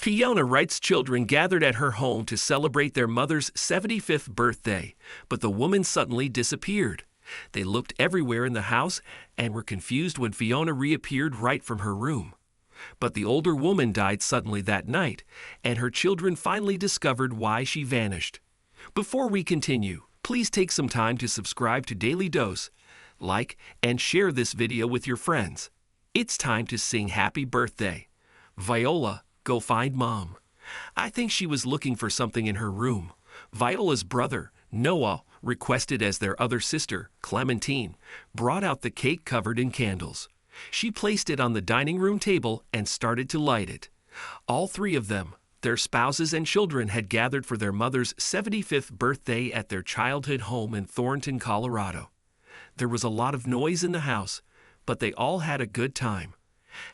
Fiona Wright's children gathered at her home to celebrate their mother's 75th birthday, but the woman suddenly disappeared. They looked everywhere in the house and were confused when Fiona reappeared right from her room. But the older woman died suddenly that night, and her children finally discovered why she vanished. Before we continue, please take some time to subscribe to Dailydose, like, and share this video with your friends. It's time to sing Happy Birthday. Viola, go find Mom. I think she was looking for something in her room. Viola's brother, Noah, requested as their other sister, Clementine, brought out the cake covered in candles. She placed it on the dining room table and started to light it. All three of them, their spouses and children, had gathered for their mother's 75th birthday at their childhood home in Thornton, Colorado. There was a lot of noise in the house, but they all had a good time.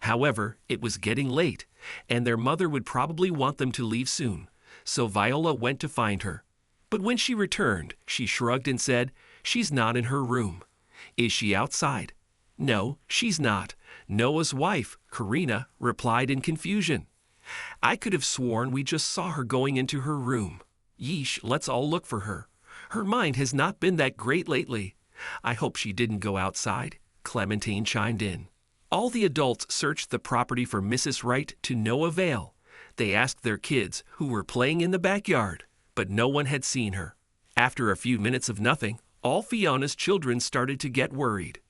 However, it was getting late, and their mother would probably want them to leave soon, so Viola went to find her. But when she returned, she shrugged and said, "She's not in her room." "Is she outside?" "No, she's not," Noah's wife, Karina, replied in confusion. "I could have sworn we just saw her going into her room." "Yeesh, let's all look for her. Her mind has not been that great lately. I hope she didn't go outside," Clementine chimed in. All the adults searched the property for Mrs. Wright to no avail. They asked their kids, who were playing in the backyard, but no one had seen her. After a few minutes of nothing, all Fiona's children started to get worried.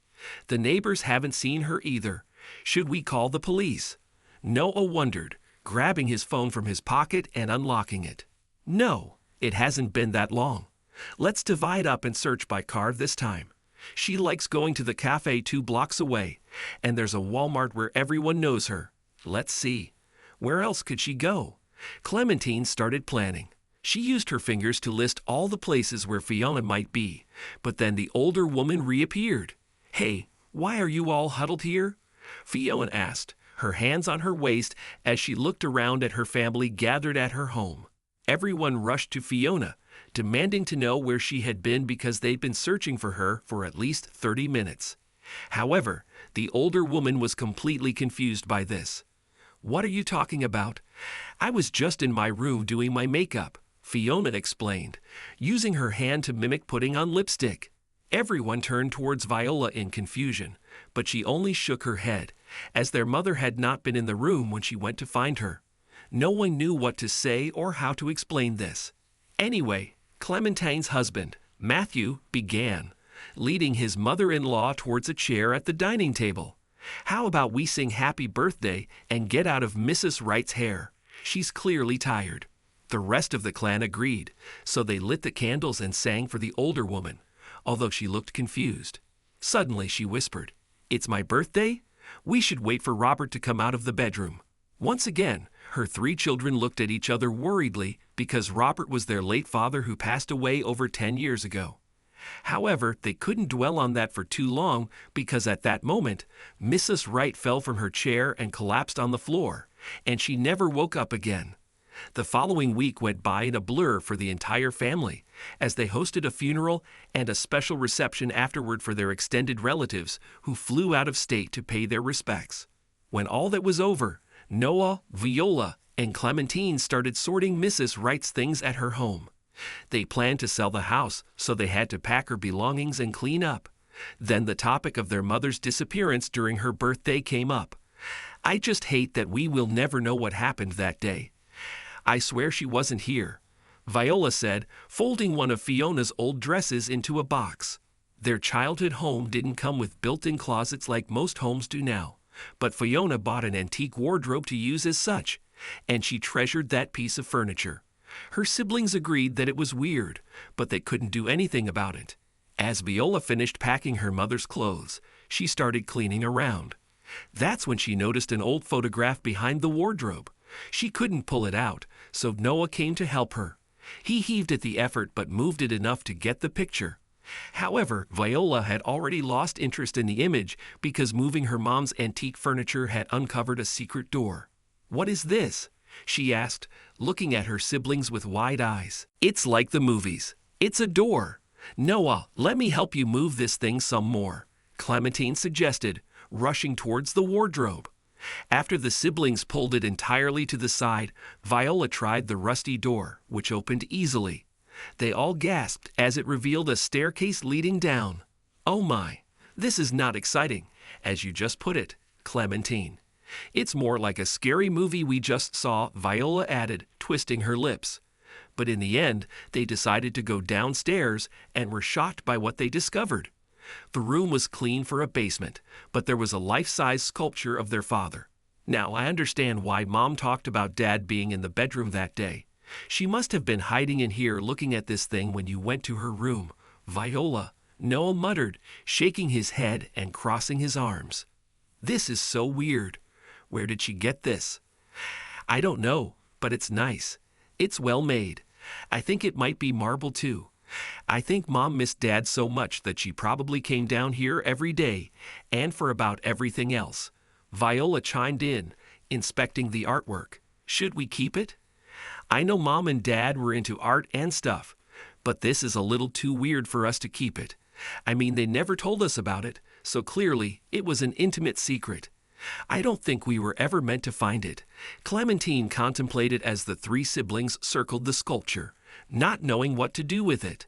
"The neighbors haven't seen her either. Should we call the police?" Noah wondered, grabbing his phone from his pocket and unlocking it. "No, it hasn't been that long. Let's divide up and search by car this time. She likes going to the cafe 2 blocks away, and there's a Walmart where everyone knows her. Let's see. Where else could she go?" Clementine started planning. She used her fingers to list all the places where Fiona might be, but then the older woman reappeared. "Hey, why are you all huddled here?" Fiona asked, her hands on her waist as she looked around at her family gathered at her home. Everyone rushed to Fiona, demanding to know where she had been because they'd been searching for her for at least 30 minutes. However, the older woman was completely confused by this. "What are you talking about?" "I was just in my room doing my makeup," Fiona explained, using her hand to mimic putting on lipstick. Everyone turned towards Viola in confusion, but she only shook her head, as their mother had not been in the room when she went to find her. No one knew what to say or how to explain this. Anyway, Clementine's husband, Matthew, began, leading his mother-in-law towards a chair at the dining table. "How about we sing Happy Birthday and get out of Mrs. Wright's hair? She's clearly tired." The rest of the clan agreed, so they lit the candles and sang for the older woman, although she looked confused. Suddenly she whispered, "It's my birthday? We should wait for Robert to come out of the bedroom." Once again, her 3 children looked at each other worriedly because Robert was their late father who passed away over 10 years ago. However, they couldn't dwell on that for too long because at that moment, Mrs. Wright fell from her chair and collapsed on the floor, and she never woke up again. The following week went by in a blur for the entire family, as they hosted a funeral and a special reception afterward for their extended relatives who flew out of state to pay their respects. When all that was over, Noah, Viola, and Clementine started sorting Mrs. Wright's things at her home. They planned to sell the house, so they had to pack her belongings and clean up. Then the topic of their mother's disappearance during her birthday came up. "I just hate that we will never know what happened that day. I swear she wasn't here," Viola said, folding one of Fiona's old dresses into a box. Their childhood home didn't come with built-in closets like most homes do now, but Fiona bought an antique wardrobe to use as such, and she treasured that piece of furniture. Her siblings agreed that it was weird, but they couldn't do anything about it. As Viola finished packing her mother's clothes, she started cleaning around. That's when she noticed an old photograph behind the wardrobe. She couldn't pull it out, so Noah came to help her. He heaved at the effort but moved it enough to get the picture. However, Viola had already lost interest in the image because moving her mom's antique furniture had uncovered a secret door. "What is this?" she asked, looking at her siblings with wide eyes. "It's like the movies. It's a door. Noah, let me help you move this thing some more," Clementine suggested, rushing towards the wardrobe. After the siblings pulled it entirely to the side, Viola tried the rusty door, which opened easily. They all gasped as it revealed a staircase leading down. Oh my, this is not exciting, as you just put it, Clementine. It's more like a scary movie we just saw, Viola added, twisting her lips. But in the end, they decided to go downstairs and were shocked by what they discovered. The room was clean for a basement, but there was a life-size sculpture of their father. Now, I understand why Mom talked about Dad being in the bedroom that day. She must have been hiding in here looking at this thing when you went to her room. Viola, Noah muttered, shaking his head and crossing his arms. This is so weird. Where did she get this? I don't know, but it's nice. It's well made. I think it might be marble too. I think Mom missed Dad so much that she probably came down here every day, and for about everything else. Viola chimed in, inspecting the artwork. Should we keep it? I know Mom and Dad were into art and stuff, but this is a little too weird for us to keep it. I mean, they never told us about it, so clearly it was an intimate secret. I don't think we were ever meant to find it. Clementine contemplated as the three siblings circled the sculpture, not knowing what to do with it.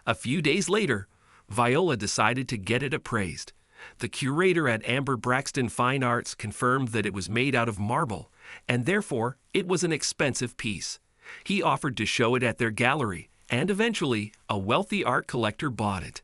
A few days later, Viola decided to get it appraised. The curator at Amber Braxton Fine Arts confirmed that it was made out of marble, and therefore it was an expensive piece. He offered to show it at their gallery, and eventually a wealthy art collector bought it.